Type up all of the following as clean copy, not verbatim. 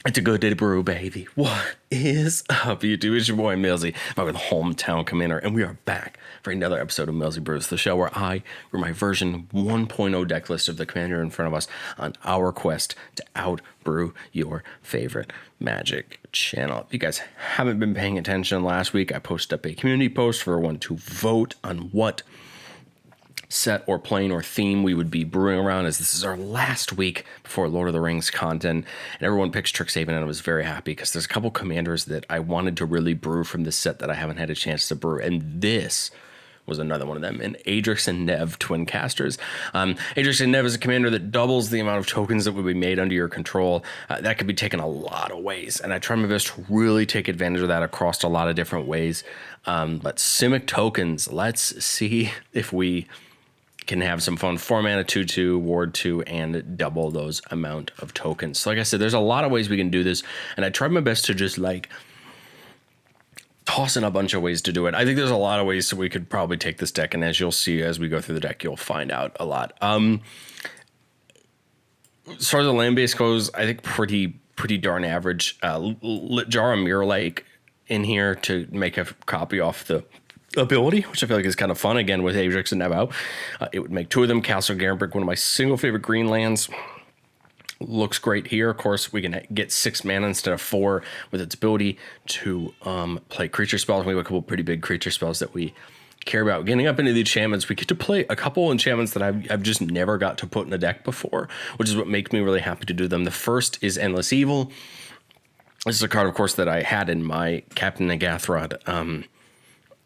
It's a good day to brew, baby. What is up, YouTube? It's your boy Millzy, my hometown commander, and we are back for another episode of Millzy Brews, the show where I brew my version 1.0 deck list of the commander in front of us on our quest to outbrew your favorite Magic channel. If you guys haven't been paying attention, last week I posted up a community post for everyone to vote on what set or plane or theme we would be brewing around, as this is our last week before Lord of the Rings content, and everyone picks Strixhaven, and I was very happy because there's a couple commanders that I wanted to really brew from this set that I haven't had a chance to brew, and this was another one of them. And Adrix and Nev, Twincasters. Adrix and Nev is a commander that doubles the amount of tokens that would be made under your control. That could be taken a lot of ways, and I try my best to really take advantage of that across a lot of different ways. But Simic tokens, let's see if we can have some fun. 4 mana, 2/2, ward 2, and double those amount of tokens. So like I said, there's a lot of ways we can do this, and I tried my best to just like toss in a bunch of ways to do it. I think there's a lot of ways that we could probably take this deck, and as you'll see as we go through the deck, you'll find out a lot. As far as the land base goes, I think pretty darn average. Jar a Mirror Lake in here to make a copy off the ability, which I feel like is kind of fun. Again, with Adrix and Nev out, it would make 2 of them. Castle Garenbrick, one of my single favorite green lands, looks great here. Of course, we can get 6 mana instead of 4 with its ability to play creature spells. We have a couple pretty big creature spells that we care about. Getting up into the enchantments, we get to play a couple enchantments that I've just never got to put in a deck before, which is what makes me really happy to do them. The first is Endless Evil. This is a card, of course, that I had in my Captain Nagathrod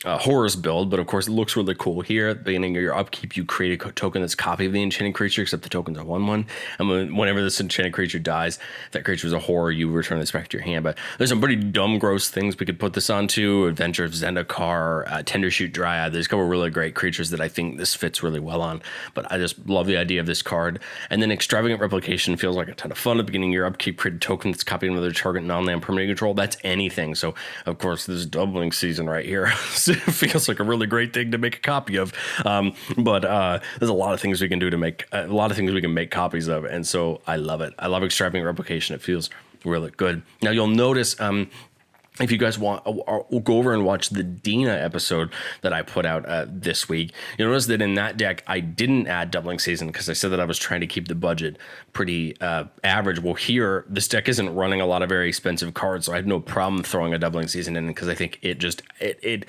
Horrors build, but of course it looks really cool here. At the beginning of your upkeep, you create a token that's a copy of the enchanted creature, except the token's a 1/1. And whenever this enchanted creature dies, if that creature is a horror, you return this back to your hand. But there's some pretty dumb, gross things we could put this onto. Adventure of Zendikar, Tendershoot Dryad. There's a couple really great creatures that I think this fits really well on. But I just love the idea of this card. And then Extravagant Replication feels like a ton of fun. At the beginning of your upkeep, create a token that's copied another target non-land permanent control. That's anything. So, of course, this is doubling season right here. It feels like a really great thing to make a copy of, but there's a lot of things we can do to make a lot of things we can make copies of, and so I love it. I love Extravagant Replication. It feels really good. Now you'll notice, if you guys want, we'll go over and watch the Dina episode that I put out this week. You'll notice that in that deck, I didn't add Doubling Season because I said that I was trying to keep the budget pretty average. Well, here, this deck isn't running a lot of very expensive cards, so I had no problem throwing a Doubling Season in because I think it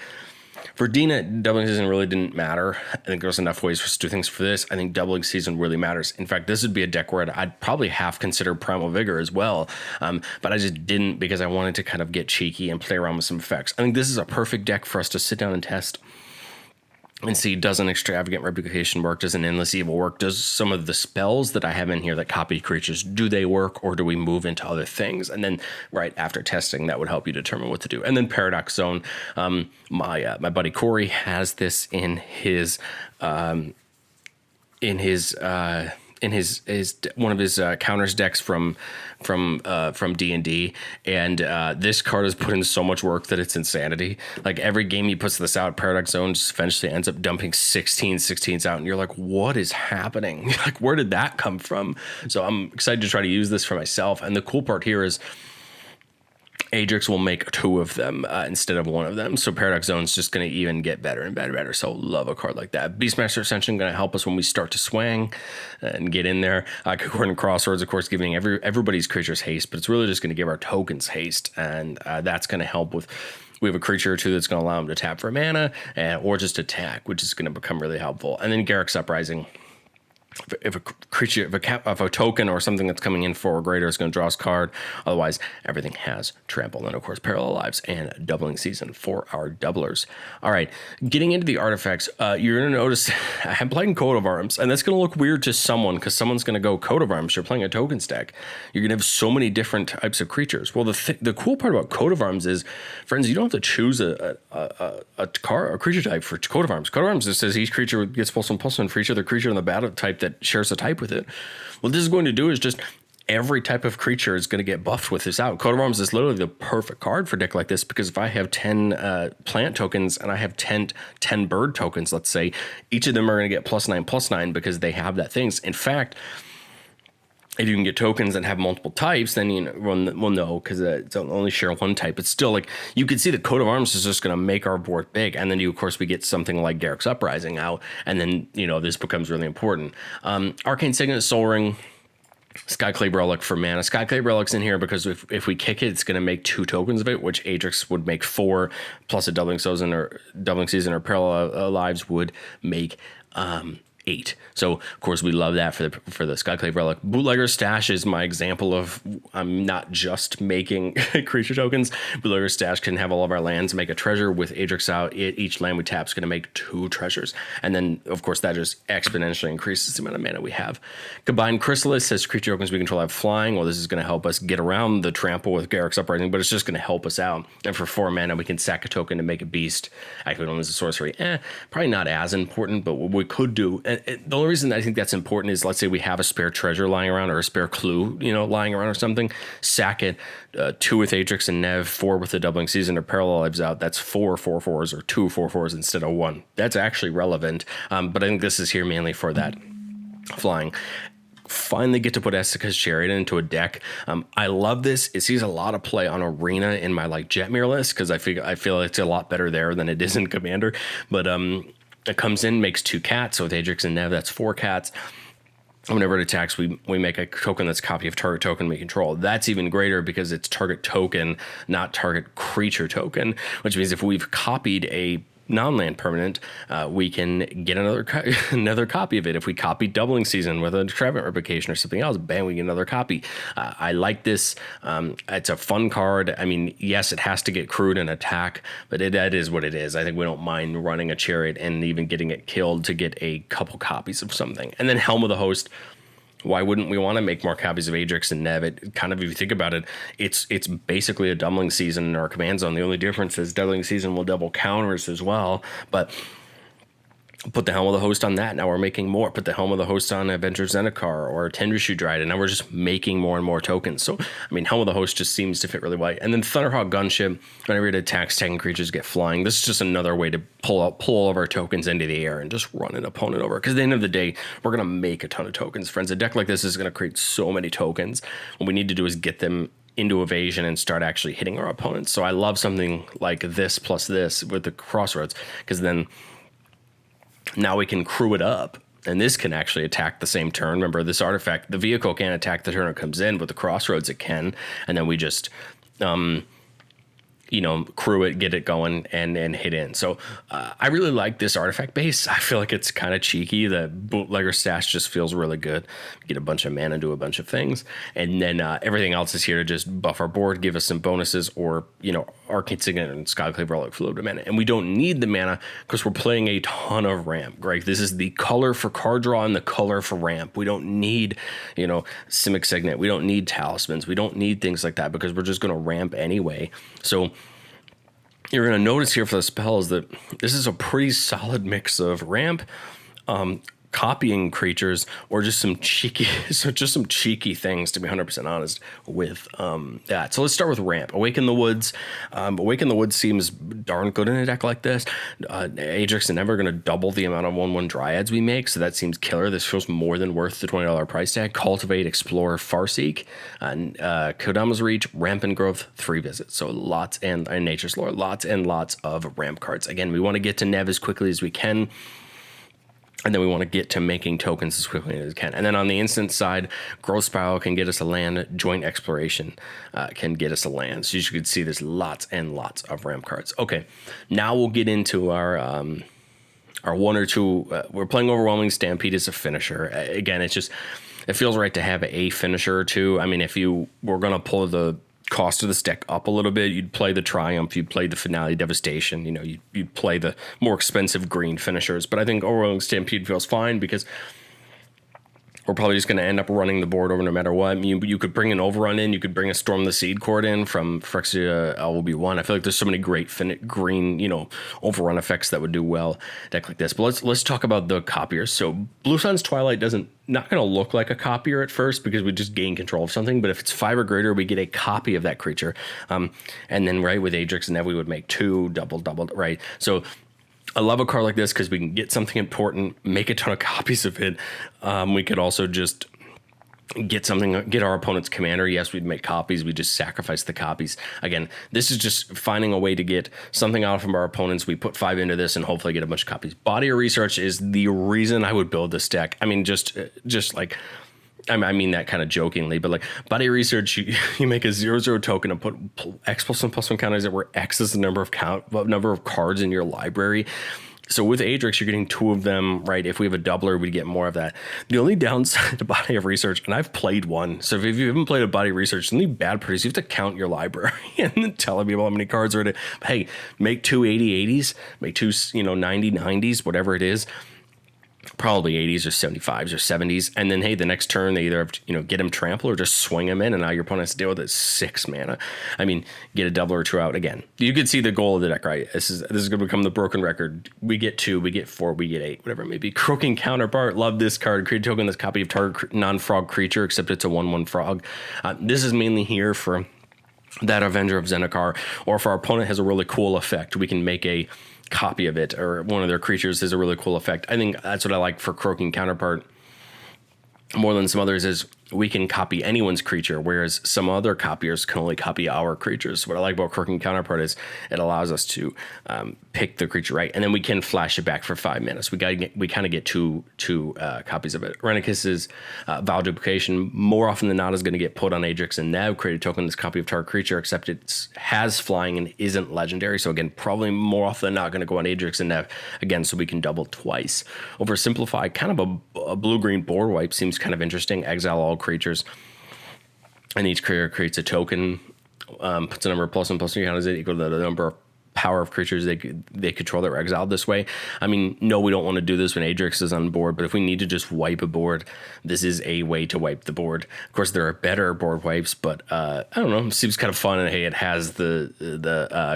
for Dina, Doubling Season really didn't matter. I think there's enough ways for us to do things for this. I think Doubling Season really matters. In fact, this would be a deck where I'd probably half consider Primal Vigor as well, but I just didn't because I wanted to kind of get cheeky and play around with some effects. I think this is a perfect deck for us to sit down and test and see, does an Extravagant Replication work? Does an Endless Evil work? Does some of the spells that I have in here that copy creatures, do they work, or do we move into other things? And then right after testing, that would help you determine what to do. And then Paradox Zone. My buddy Corey has this in his one of his counters decks from D&D, and this card has put in so much work that it's insanity. Like every game he puts this out, Paradox Zone just eventually ends up dumping 16s out, and you're like, what is happening? Like, where did that come from? So I'm excited to try to use this for myself. And the cool part here is Adrix will make 2 of them instead of 1 of them. So Paradox Zone's just going to even get better and better. So love a card like that. Beastmaster Ascension going to help us when we start to swang and get in there. Concordant Crossroads, of course, giving everybody's creatures haste, but it's really just going to give our tokens haste. And that's going to help with, we have a creature or 2 that's going to allow them to tap for mana or just attack, which is going to become really helpful. And then Garruk's Uprising. If a creature, if a token or something that's coming in 4 or greater is going to draw us a card, otherwise everything has trample. And of course, Parallel Lives and Doubling Season for our doublers. All right, getting into the artifacts, you're going to notice I'm playing Coat of Arms, and that's going to look weird to someone because someone's going to go Coat of Arms. You're playing a token stack. You're going to have so many different types of creatures. Well, the cool part about Coat of Arms is, friends, you don't have to choose a creature type for Coat of Arms. Coat of Arms just says each creature gets +1/+1 for each other creature in the battle type that shares a type with it. What this is going to do is just every type of creature is going to get buffed with this out. Coat of Arms is literally the perfect card for a deck like this because if I have 10 plant tokens and I have 10 bird tokens, let's say, each of them are going to get +9/+9 because they have that things. In fact, if you can get tokens that have multiple types, then you know, well, no, because it's only share one type. It's still like you can see the coat of arms is just going to make our board big, and then of course we get something like Garruk's Uprising out, and then this becomes really important. Arcane Signet, Soul Ring, Skyclave Relic for mana. Skyclave Relic's in here because if we kick it, it's going to make 2 tokens of it, which Adrix would make 4, plus a Doubling Season or Parallel Lives would make 8. So of course we love that for the Skyclave Relic. Bootlegger's Stash is my example of I'm not just making creature tokens. Bootlegger's Stash can have all of our lands make a treasure. With Adrix out, each land we tap is going to make 2 treasures, and then of course that just exponentially increases the amount of mana we have. Combined Chrysalis says creature tokens we control have flying. Well, this is going to help us get around the trample with Garruk's Uprising, but it's just going to help us out. And for 4 mana we can sack a token to make a beast. Actually, we don't use a sorcery. Probably not as important, but what we could do. The only reason I think that's important is, let's say we have a spare treasure lying around or a spare clue, lying around or something. Sack it. 2 with Adrix and Nev, 4 with the Doubling Season or Parallel Lives out. That's 4 4/4s or 2 4/4s instead of 1. That's actually relevant. But I think this is here mainly for that flying. Finally get to put Essica's Chariot into a deck. I love this. It sees a lot of play on Arena in my Jetmir list because I feel it's a lot better there than it is in Commander. But it comes in, makes 2 cats. So with Adrix and Nev, that's 4 cats. Whenever it attacks, we make a token that's a copy of target token we control. That's even greater because it's target token, not target creature token, which means if we've copied a non-land permanent, we can get another copy of it. If we copy Doubling Season with a Trevenant Replication or something else, bam, we get another copy. I like this. It's a fun card. I mean, yes, it has to get crewed and attack, but that is what it is. I think we don't mind running a Chariot and even getting it killed to get a couple copies of something. And then Helm of the Host. Why wouldn't we want to make more copies of Adrix and Nev? It kind of, if you think about it, it's basically a Doubling Season in our command zone. The only difference is Doubling Season will double counters as well, but put the Helm of the Host on that. Now we're making more. Put the Helm of the Host on Avenger Zendikar or Tenrishu Dryad, and now we're just making more and more tokens. So, I mean, Helm of the Host just seems to fit really well. And then Thunderhawk Gunship, whenever it attacks, tagging creatures get flying. This is just another way to pull all of our tokens into the air and just run an opponent over. Because at the end of the day, we're going to make a ton of tokens, friends. A deck like this is going to create so many tokens. What we need to do is get them into evasion and start actually hitting our opponents. So I love something like this plus this with the Crossroads, because then now we can crew it up, and this can actually attack the same turn. Remember, this artifact, the vehicle can't attack the turn it comes in, but the Crossroads it can, and then we just crew it, get it going, and hit in. So I really like this artifact base. I feel like it's kind of cheeky. The Bootlegger Stash just feels really good. Get a bunch of mana, do a bunch of things, and then everything else is here to just buff our board, give us some bonuses, or Arcane Signet and Skyclave Relic for a little bit of mana. And we don't need the mana because we're playing a ton of ramp. Right? This is the color for card draw and the color for ramp. We don't need Simic Signet. We don't need talismans. We don't need things like that because we're just going to ramp anyway. So you're going to notice here for the spells that this is a pretty solid mix of ramp, copying creatures, or just some cheeky things, to be 100% honest with that. So let's start with ramp. Awaken the Woods. Awaken the Woods seems darn good in a deck like this. Adrix and Nev are going to double the amount of 1/1 Dryads we make, so that seems killer. This feels more than worth the $20 price tag. Cultivate, Explore, Farseek, Kodama's Reach, Ramp and Growth, 3 visits. So lots, and Nature's Lore, lots and lots of ramp cards. Again, we want to get to Nev as quickly as we can, and then we want to get to making tokens as quickly as we can. And then on the instant side, Growth Spiral can get us a land. Joint Exploration can get us a land. So you could see there's lots and lots of ramp cards. Okay, now we'll get into our 1 or 2. We're playing Overwhelming Stampede as a finisher. Again, it feels right to have a finisher or 2. I mean, if you were going to pull the cost of this deck up a little bit, you'd play the Triumph, you'd play the Finale Devastation, you'd play the more expensive green finishers. But I think Overwhelming Stampede feels fine because we're probably just going to end up running the board over no matter what. I mean, you could bring an Overrun in, you could bring a Storm the Seed Court in from Phyrexia LB1. I feel like there's so many great green, Overrun effects that would do well deck like this. But let's talk about the copiers. So Blue Sun's Twilight not going to look like a copier at first because we just gain control of something, but if it's 5 or greater, we get a copy of that creature. And then right with Adrix and Nev, we would make 2 double, right? So I love a card like this because we can get something important, make a ton of copies of it. We could also just get our opponent's commander. Yes, we'd make copies. We just sacrifice the copies. Again, this is just finding a way to get something out from our opponents. We put 5 into this and hopefully get a bunch of copies. Body of Research is the reason I would build this deck. I mean, just like, I mean that kind of jokingly, but like Body of Research, you make a 0/0 token and put X+1/+1 counters that where X is the number of cards in your library. So with Adrix, you're getting 2 of them, right? If we have a doubler, we get more of that. The only downside to Body of Research, and I've played one, so if you haven't played a Body of Research, the only bad part is you have to count your library and then tell people how many cards are in it. Hey, make 2 80/80s, make 2 90/90s, whatever it is. Probably 80s or 75s or 70s, and then hey, the next turn they either have to, get him trample or just swing him in, and now your opponent has to deal with it 6 mana. I mean, get a double or 2 out. Again, you can see the goal of the deck, right? This is going to become the broken record. We get 2, we get 4, we get 8, whatever it may be. Croaking Counterpart, love this card. Create a token that's copy of target non-frog creature, except it's a 1/1 frog. This is mainly here for that Avenger of Zendikar, or if our opponent has a really cool effect, we can make a copy of it, or one of their creatures has a really cool effect. I think that's what I like for Croaking Counterpart more than some others, is we can copy anyone's creature, whereas some other copiers can only copy our creatures. What I like about Croaking Counterpart is it allows us to pick the creature right, and then we can flash it back for 5 mana. So we kind of get two copies of it. Renicus's Vow Duplication more often than not is going to get put on Adrix and Nev. Create a token that's copy of target creature, except it has flying and isn't legendary. So again, probably more often than not going to go on Adrix and Nev again, so we can double twice. Oversimplify, kind of a blue-green board wipe seems kind of interesting. Exile all creatures, and each creature creates a token, puts a number of +1/+1 counters equal to the number of power of creatures they control that were exiled this way. I mean, no, we don't want to do this when Adrix is on board, but if we need to just wipe a board, this is a way to wipe the board. Of course, there are better board wipes, but I don't know, it seems kind of fun, and hey, it has the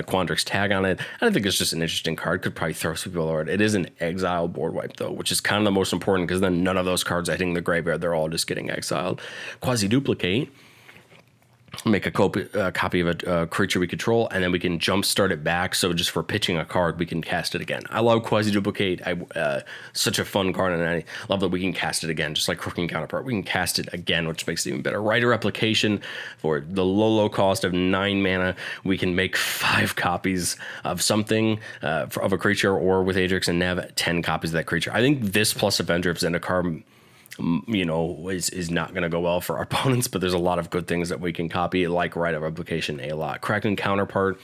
Quandrix tag on it. I think it's just an interesting card. Could probably throw some people over it. It is an exile board wipe, though, which is kind of the most important, because then none of those cards are hitting the graveyard. They're all just getting exiled. Quasi-duplicate. Make a copy of a creature we control, and then we can jumpstart it back. So just for pitching a card, we can cast it again. I love Quasi-Duplicate. Such a fun card, and I love that we can cast it again, just like Croaking Counterpart. We can cast it again, which makes it even better. Writer Replication, for the low cost of 9 mana, we can make 5 copies of something, of a creature, or with Adrix and Nev, 10 copies of that creature. I think this plus Avenger of Zendikar is not going to go well for our opponents, but there's a lot of good things that we can copy, like Writer Replication a lot. Kraken Counterpart.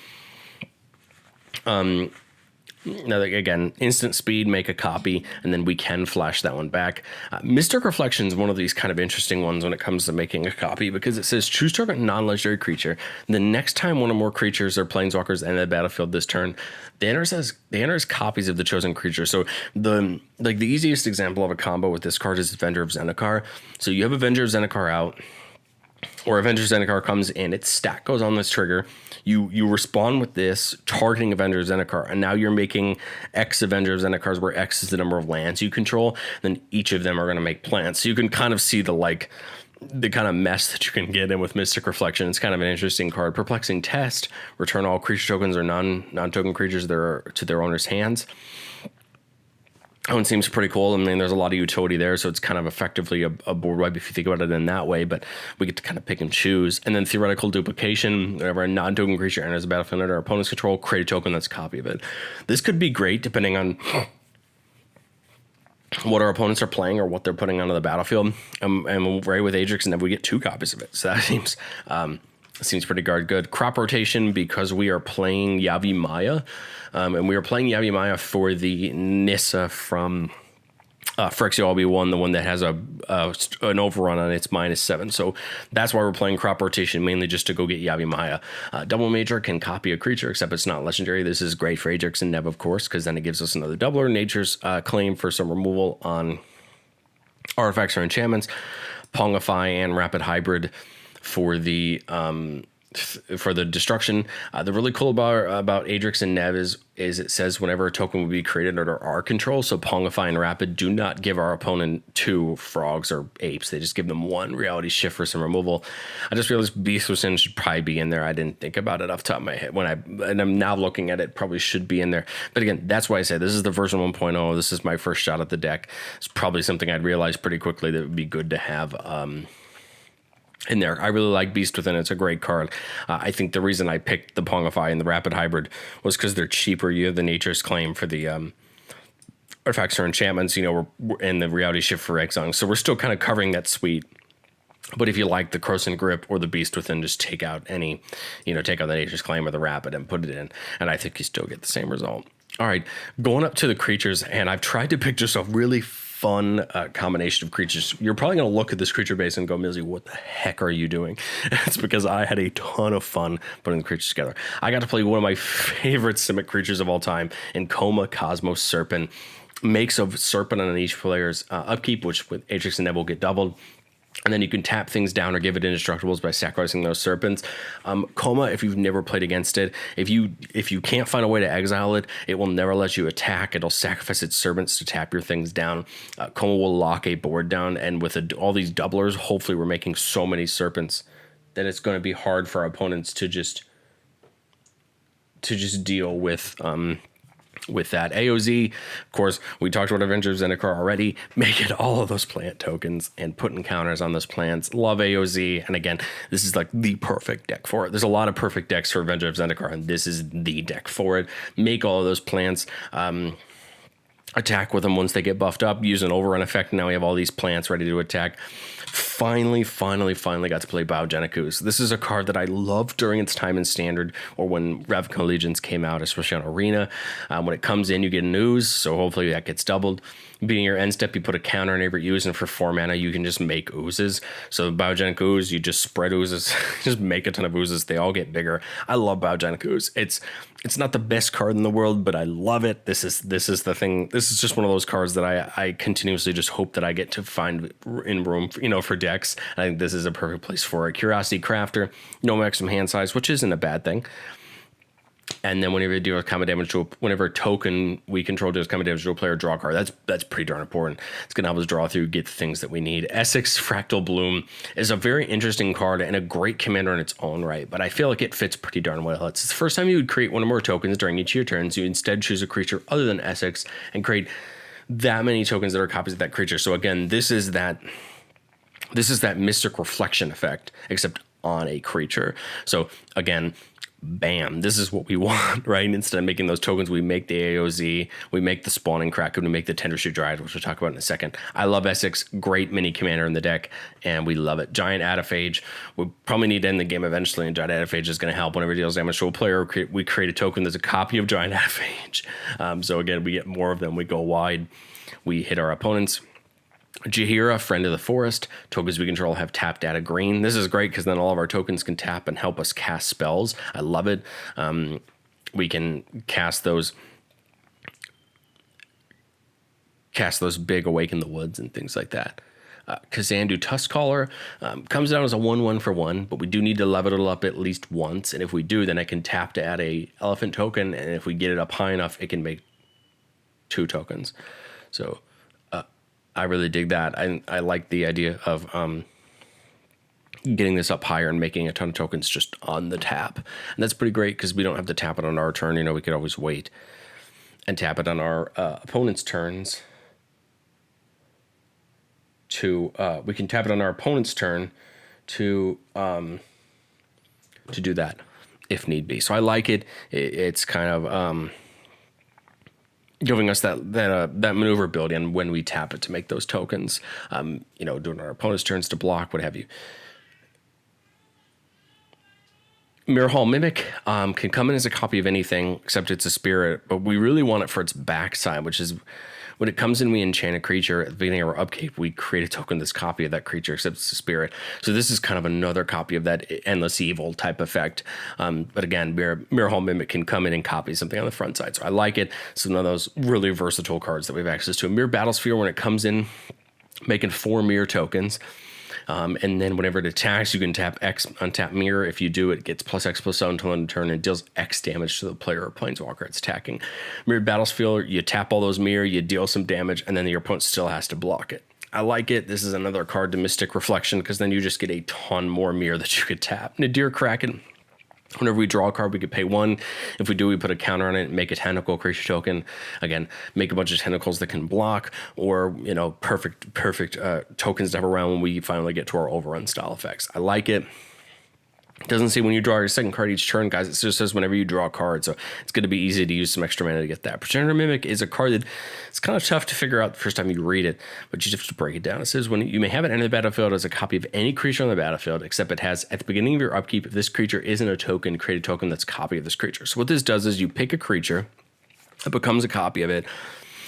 Now, again, instant speed, make a copy, and then we can flash that one back. Mystic Reflection is one of these kind of interesting ones when it comes to making a copy, because it says choose target non-legendary creature. The next time one or more creatures or planeswalkers enter the battlefield this turn, the enter has copies of the chosen creature. So the easiest example of a combo with this card is Avenger of Zendikar. So you have Avenger of Zendikar out, or Avenger of Zendikar comes in, its stack goes on this trigger. You respond with this, targeting Avenger of Zendikar, and now you're making X Avenger of Zendikars, where X is the number of lands you control. Then each of them are going to make plants. So you can kind of see the kind of mess that you can get in with Mystic Reflection. It's kind of an interesting card. Perplexing Test, return all creature tokens or non-token creatures to their owner's hands. That one seems pretty cool. I mean, there's a lot of utility there, so it's kind of effectively a board wipe if you think about it in that way, but we get to kind of pick and choose. And then Theoretical Duplication, whenever a non-token creature enters the battlefield under our opponent's control, create a token that's a copy of it. This could be great depending on what our opponents are playing or what they're putting onto the battlefield. And right with Adrix, and then we get 2 copies of it. So that seems pretty good. Crop Rotation, because we are playing Yavimaya, and we are playing Yavimaya for the Nissa from Phyrexia LB1, the one that has an overrun on its -7. So that's why we're playing Crop Rotation, mainly just to go get Yavimaya. Double Major can copy a creature, except it's not legendary. This is great for Adrix and Nev, of course, because then it gives us another doubler. Nature's Claim for some removal on artifacts or enchantments. Pongify and Rapid Hybrid for the destruction. The really cool about Adrix and Nev is it says whenever a token will be created under our control. So Pongify and Rapid do not give our opponent 2 frogs or apes. They just give them 1 Reality Shift for some removal. I just realized Beast Within should probably be in there. I didn't think about it off the top of my head and I'm now looking at it, probably should be in there. But again, that's why I say this is the version 1.0. This is my first shot at the deck. It's probably something I'd realize pretty quickly that would be good to have in there. I really like Beast Within. It's a great card. I think the reason I picked the Pongify and the Rapid Hybrid was because they're cheaper. You have the Nature's Claim for the artifacts or enchantments, and the Reality Shift for exiling. So we're still kind of covering that suite. But if you like the Croson Grip or the Beast Within, just take out take out the Nature's Claim or the Rapid and put it in. And I think you still get the same result. All right, going up to the creatures, and I've tried to pick just a really fun combination of creatures. You're probably going to look at this creature base and go, Millzy, what the heck are you doing? It's because I had a ton of fun putting the creatures together. I got to play one of my favorite Simic creatures of all time in Coma Cosmos Serpent. Makes of Serpent on each player's upkeep, which with Adrix and Nev will get doubled. And then you can tap things down or give it indestructibles by sacrificing those serpents. Coma, if you've never played against it, if you can't find a way to exile it, it will never let you attack. It'll sacrifice its serpents to tap your things down. Coma will lock a board down, and with all these doublers, hopefully we're making so many serpents that it's going to be hard for our opponents to just deal with that. AOZ, of course, we talked about Avengers of Zendikar already. Make it all of those plant tokens and put encounters on those plants. Love AOZ. And again, this is like the perfect deck for it. There's a lot of perfect decks for Avengers of Zendikar, and this is the deck for it. Make all of those plants. Attack with them once they get buffed up. Use an overrun effect. Now we have all these plants ready to attack. Finally got to play Biogenic. This is a card that I loved during its time in Standard, or when Ravnica Legions came out, especially on Arena. When it comes in, you get an ooze, so hopefully that gets doubled. Being your end step, you put a counter on every ooze, and for 4 mana, you can just make oozes. So Biogenic Ooze, you just spread oozes, just make a ton of oozes. They all get bigger. I love Biogenic Ooze. It's not the best card in the world, but I love it. This is the thing. This is just one of those cards that I continuously just hope that I get to find in room, for decks. I think this is a perfect place for it. Curiosity Crafter, no maximum hand size, which isn't a bad thing. And then whenever you deal combat damage whenever a token we control deals combat damage to a player, draw a card. That's pretty darn important. It's gonna help us draw through, get the things that we need. Essex Fractal Bloom is a very interesting card and a great commander in its own right, but I feel like it fits pretty darn well. It's the first time you would create one or more tokens during each of your turns. You instead choose a creature other than Essex and create that many tokens that are copies of that creature. So again, this is that Mystic Reflection effect, except on a creature. So again, bam, this is what we want, right? Instead of making those tokens, we make the AOZ, we make the Spawning Kraken, we make the Tendershoot Dryad, which we'll talk about in a second. I love Essex, great mini commander in the deck, and we love it. Giant Adaphage, we probably need to end the game eventually, and Giant Adaphage is going to help whenever it deals damage to a player. We create a token that's a copy of Giant Adaphage. So again, we get more of them, we go wide, we hit our opponents. Jaheira, Friend of the Forest. Tokens we control have tapped at a green. This is great because then all of our tokens can tap and help us cast spells. I love it. We can cast those big Awaken the Woods and things like that. Kazandu Tuskcaller comes down as a 1/1 for 1, but we do need to level it up at least once. And if we do, then I can tap to add a elephant token. And if we get it up high enough, it can make 2 tokens. So I really dig that. I like the idea of getting this up higher and making a ton of tokens just on the tap. And that's pretty great because we don't have to tap it on our turn. We could always wait and tap it on our opponent's turns we can tap it on our opponent's turn to do that if need be. So I like it. It's kind of giving us that maneuverability and when we tap it to make those tokens, doing our opponent's turns to block, what have you. Mirror Hall Mimic can come in as a copy of anything except it's a spirit, but we really want it for its backside, which is when it comes in, we enchant a creature. At the beginning of our upkeep, we create a token that's copy of that creature, except it's a spirit. So this is kind of another copy of that Endless Evil type effect. But again, Mirror Hall Mimic can come in and copy something on the front side. So I like it. It's one of those really versatile cards that we have access to. Mirror Battlesphere, when it comes in, making 4 mirror tokens. And then whenever it attacks, you can tap X, untap Mirror. If you do, it gets +X/+7 until end of turn and deals X damage to the player or planeswalker it's attacking. Mirror Battlefield, you tap all those Mirror, you deal some damage, and then your opponent still has to block it. I like it. This is another card to Mystic Reflection because then you just get a ton more Mirror that you could tap. Nadir Kraken. Whenever we draw a card, we could pay 1. If we do, we put a counter on it, make a tentacle creature token. Again, make a bunch of tentacles that can block, or, you know, perfect tokens to have around when we finally get to our overrun style effects. I like it. It doesn't say when you draw your second card each turn, guys. It just says whenever you draw a card. So it's going to be easy to use some extra mana to get that. Progenitor Mimic is a card that it's kind of tough to figure out the first time you read it, but you just have to break it down. It says when you may have it enter the battlefield as a copy of any creature on the battlefield, except it has at the beginning of your upkeep, if this creature isn't a token, create a token that's a copy of this creature. So what this does is you pick a creature, it becomes a copy of it.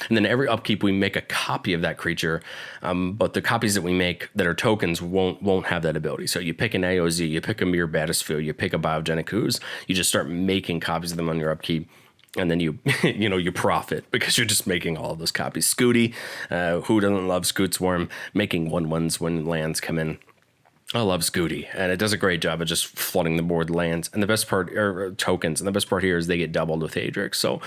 And then every upkeep, we make a copy of that creature, but the copies that we make that are tokens won't have that ability. So you pick an AOZ, you pick a Mere Battlefield, you pick a Biogenic Ooze, you just start making copies of them on your upkeep, and then you you profit because you're just making all of those copies. Scooty, who doesn't love Scootsworm, making 1/1s when lands come in. I love Scooty, and it does a great job of just flooding the board lands. And the best part, or tokens, and the best part here is they get doubled with Adrix. So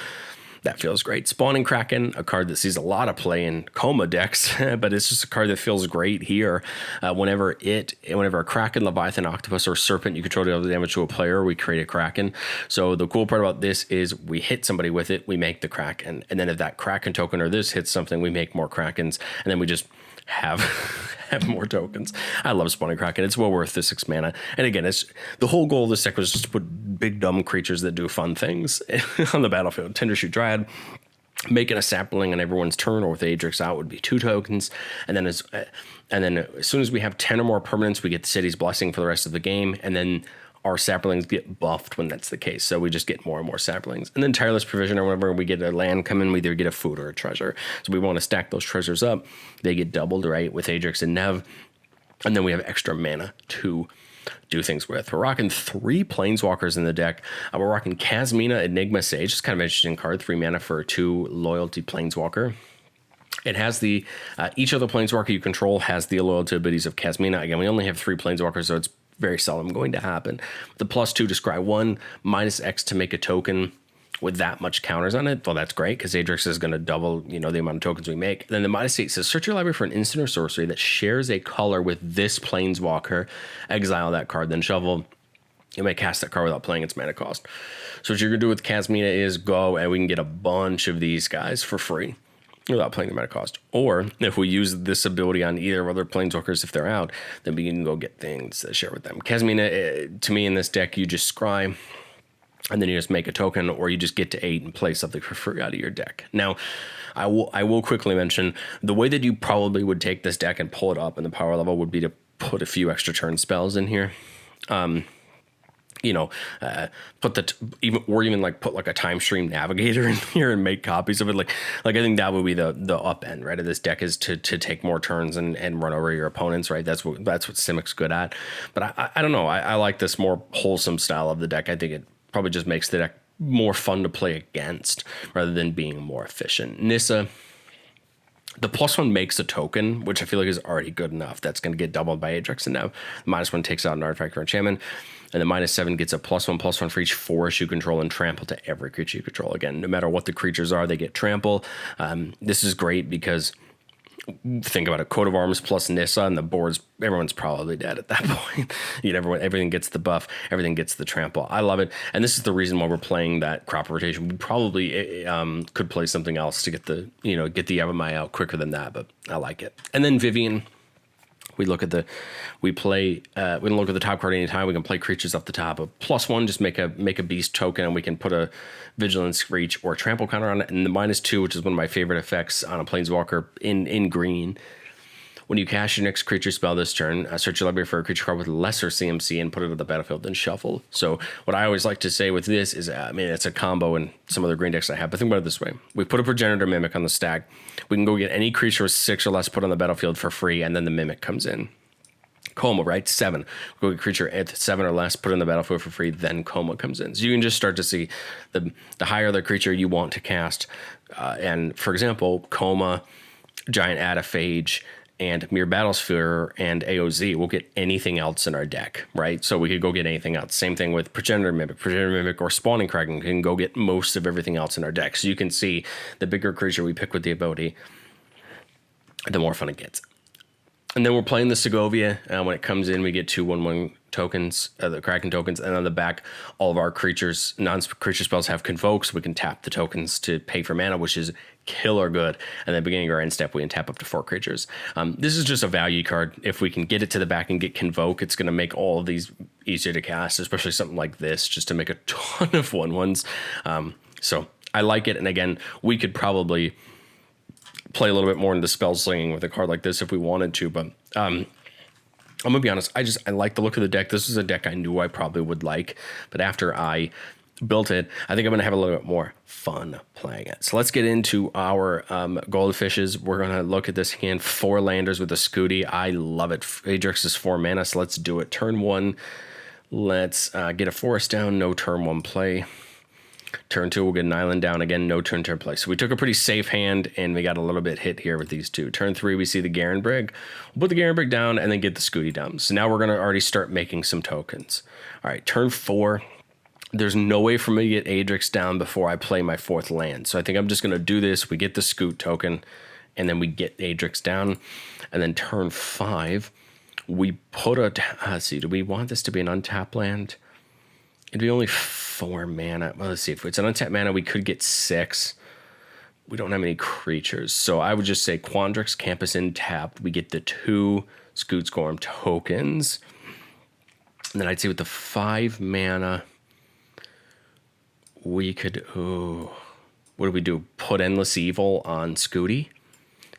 that feels great. Spawning Kraken, a card that sees a lot of play in Coma decks, but it's just a card that feels great here. Whenever a Kraken, Leviathan, Octopus, or Serpent, you control the damage to a player, we create a Kraken. So the cool part about this is we hit somebody with it, we make the Kraken. And then if that Kraken token or this hits something, we make more Krakens. And then we just have more tokens. I love Spawning Kraken. It's well worth the 6 mana. And again, it's the whole goal of this deck was just to put big dumb creatures that do fun things on the battlefield. Tindershoot Dryad, making a sapling on everyone's turn, or with Adrix out, would be 2 tokens. And then as soon as we have 10 or more permanents, we get the City's Blessing for the rest of the game. And then our saplings get buffed when that's the case. So we just get more and more saplings. And then Tireless Provision, or whenever we get a land come in, we either get a food or a treasure. So we want to stack those treasures up. They get doubled, right, with Adrix and Nev. And then we have extra mana to do things with. We're rocking 3 Planeswalkers in the deck. We're rocking Kasmina, Enigma Sage. It's kind of an interesting card. 3 mana for a 2 loyalty Planeswalker. It has the, each other Planeswalker you control has the loyalty abilities of Kasmina. Again, we only have 3 Planeswalkers, so it's very seldom going to happen. The +2 to scry 1, -X to make a token with that much counters on it. Well, that's great because Adrix is going to double, the amount of tokens we make. Then the -8 says search your library for an instant or sorcery that shares a color with this Planeswalker. Exile that card, then shuffle. You may cast that card without playing its mana cost. So what you're going to do with Kasmina is go and we can get a bunch of these guys for free without playing the mana cost. Or if we use this ability on either of other Planeswalkers, if they're out, then we can go get things that share with them. Kasmina, to me in this deck, you just scry, and then you just make a token, or you just get to 8 and play something for free out of your deck. Now, I will quickly mention, the way that you probably would take this deck and pull it up in the power level would be to put a few extra turn spells in here. Put like a Time Stream Navigator in here and make copies of it. Like I think that would be the up end, right, of this deck, is to take more turns and run over your opponents, right? That's what Simic's good at. But I don't know. I like this more wholesome style of the deck. I think it probably just makes the deck more fun to play against rather than being more efficient. Nissa, the +1 makes a token, which I feel like is already good enough. That's going to get doubled by Adrix and Nev. The -1 takes out an artifact or enchantment. And the -7 gets a +1/+1 for each forest you control and trample to every creature you control. Again, no matter what the creatures are, they get trample. This is great because think about it, Coat of Arms plus Nissa, and the board's, everyone's probably dead at that point. Everything gets the buff, everything gets the trample. I love it. And this is the reason why we're playing that crop rotation. We probably could play something else to get the Yavimaya out quicker than that, but I like it. And then Vivian. We look at the top card anytime. We can play creatures off the top. A +1, just make a beast token, and we can put a Vigilance Screech or a Trample counter on it. And the -2, which is one of my favorite effects on a Planeswalker in green. When you cast your next creature spell this turn, search your library for a creature card with lesser CMC and put it on the battlefield, then shuffle. So what I always like to say with this is, it's a combo in some other green decks I have, but think about it this way. We put a Progenitor Mimic on the stack. We can go get any creature with 6 or less put on the battlefield for free, and then the Mimic comes in. Coma, right? 7. Go get a creature at 7 or less, put it on the battlefield for free, then Coma comes in. So you can just start to see the higher the creature you want to cast. And for example, Coma, Giant Adaphage, and Mere Battlesphere and AOZ will get anything else in our deck, right? So we could go get anything else. Same thing with Progenitor Mimic or Spawning Kraken can go get most of everything else in our deck. So you can see the bigger creature we pick with the ability, the more fun it gets. And then we're playing the Segovia. When it comes in, we get 2/1/1 tokens, the Kraken tokens, and on the back, all of our creatures, non-creature spells have Convoke, so we can tap the tokens to pay for mana, which is killer good. And then beginning of our end step, we can tap up to 4 creatures. This is just a value card. If we can get it to the back and get Convoke, it's going to make all of these easier to cast, especially something like this, just to make a ton of 1/1s. So I like it. And again, we could probably play a little bit more into spell slinging with a card like this if we wanted to, but I'm gonna be honest, I like the look of the deck. This is a deck I knew I probably would like, but after I built it, I think I'm gonna have a little bit more fun playing it. So let's get into our goldfishes. We're gonna look at this hand, 4 landers with a Scooty. I love it. Adrix is 4 mana, so let's do it. Turn 1, let's get a forest down, no turn 1 play. Turn 2, we'll get an island down again, no turn play. So we took a pretty safe hand, and we got a little bit hit here with these 2. Turn 3, we see the Garen Brig. We'll put the Garen Brig down and then get the Scooty down. So now we're going to already start making some tokens. All right, turn 4, there's no way for me to get Adrix down before I play my 4th land. So I think I'm just going to do this. We get the Scoot token, and then we get Adrix down. And then turn 5, we put a... let's see, do we want this to be an untapped land? It'd be only 4 mana. Well, let's see. If it's an untapped mana, we could get 6. We don't have any creatures. So I would just say Quandrix, Campus in tapped. We get the 2 Scoot Scorm tokens. And then I'd say with the 5 mana, we could... what do we do? Put Endless Evil on Scooty.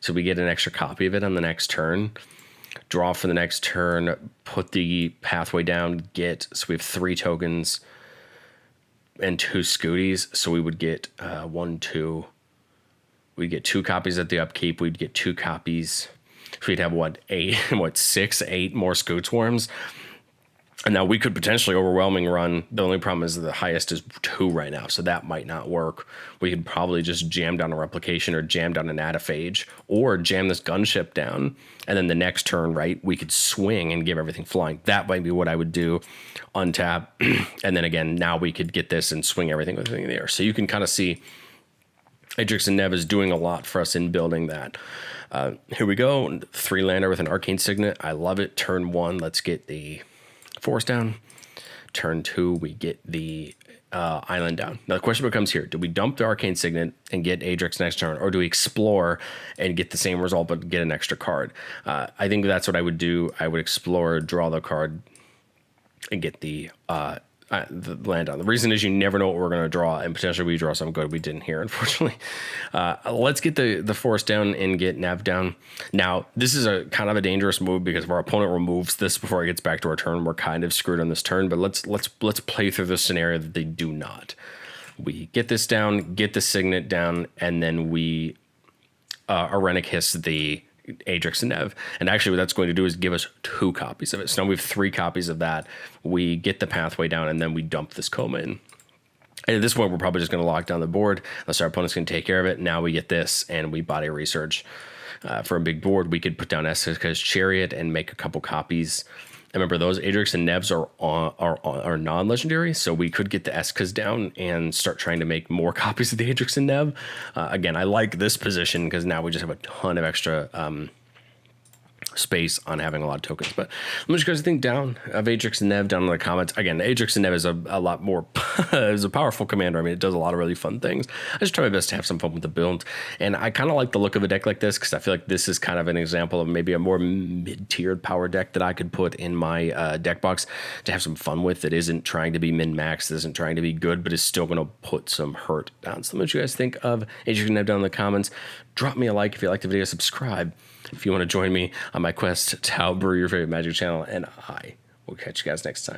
So we get an extra copy of it on the next turn. Draw for the next turn, put the pathway down, so we have 3 tokens and 2 Scooties. So we would get 1, 2. We'd get 2 copies at the upkeep. We'd get 2 copies. So we'd have 6, 8 more Scoot Swarms. And now we could potentially overwhelming run. The only problem is the highest is 2 right now, so that might not work. We could probably just jam down a replication or jam down an Adaphage or jam this gunship down. And then the next turn, right, we could swing and give everything flying. That might be what I would do. Untap. And then again, now we could get this and swing everything with everything in the air. So you can kind of see Adrix and Nev is doing a lot for us in building that. Here we go. 3-lander with an Arcane Signet. I love it. Turn 1, let's get the forest down. Turn 2, we get the island down. Now the question becomes here: do we dump the Arcane Signet and get Adrix next turn, or do we explore and get the same result but get an extra card? I think that's what I would do. I would explore, draw the card, and get the land down. The reason is you never know what we're going to draw, and potentially we draw something good we didn't hear, unfortunately. Let's get the forest down and get Nev down. Now, this is a kind of a dangerous move because if our opponent removes this before it gets back to our turn, we're kind of screwed on this turn, but let's play through the scenario that they do not. We get this down, get the Signet down, and then we Arenicus the Adrix and Nev. And actually what that's going to do is give us 2 copies of it. So now we have 3 copies of that. We get the pathway down, and then we dump this Coma in. And at this point, we're probably just going to lock down the board unless our opponent's going to take care of it. Now we get this, and we Body Research. For a big board, we could put down Esca's Chariot and make a couple copies. Remember, those Adrix and Nevs are non-legendary, so we could get the Escas down and start trying to make more copies of the Adrix and Nev. Again, I like this position because now we just have a ton of extra space on having a lot of tokens. But let me just guys think down of Adrix and Nev down in the comments. Again, Adrix and Nev is a lot more is a powerful commander. I mean, it does a lot of really fun things. I just try my best to have some fun with the build, and I kind of like the look of a deck like this because I feel like this is kind of an example of maybe a more mid-tiered power deck that I could put in my deck box to have some fun with. That isn't trying to be min-max, that isn't trying to be good, but is still going to put some hurt down. So let me know what you guys think of Adrix and Nev down in the comments. Drop me a like if you liked the video. Subscribe if you want to join me on my quest to outbrew your favorite Magic channel, and I will catch you guys next time.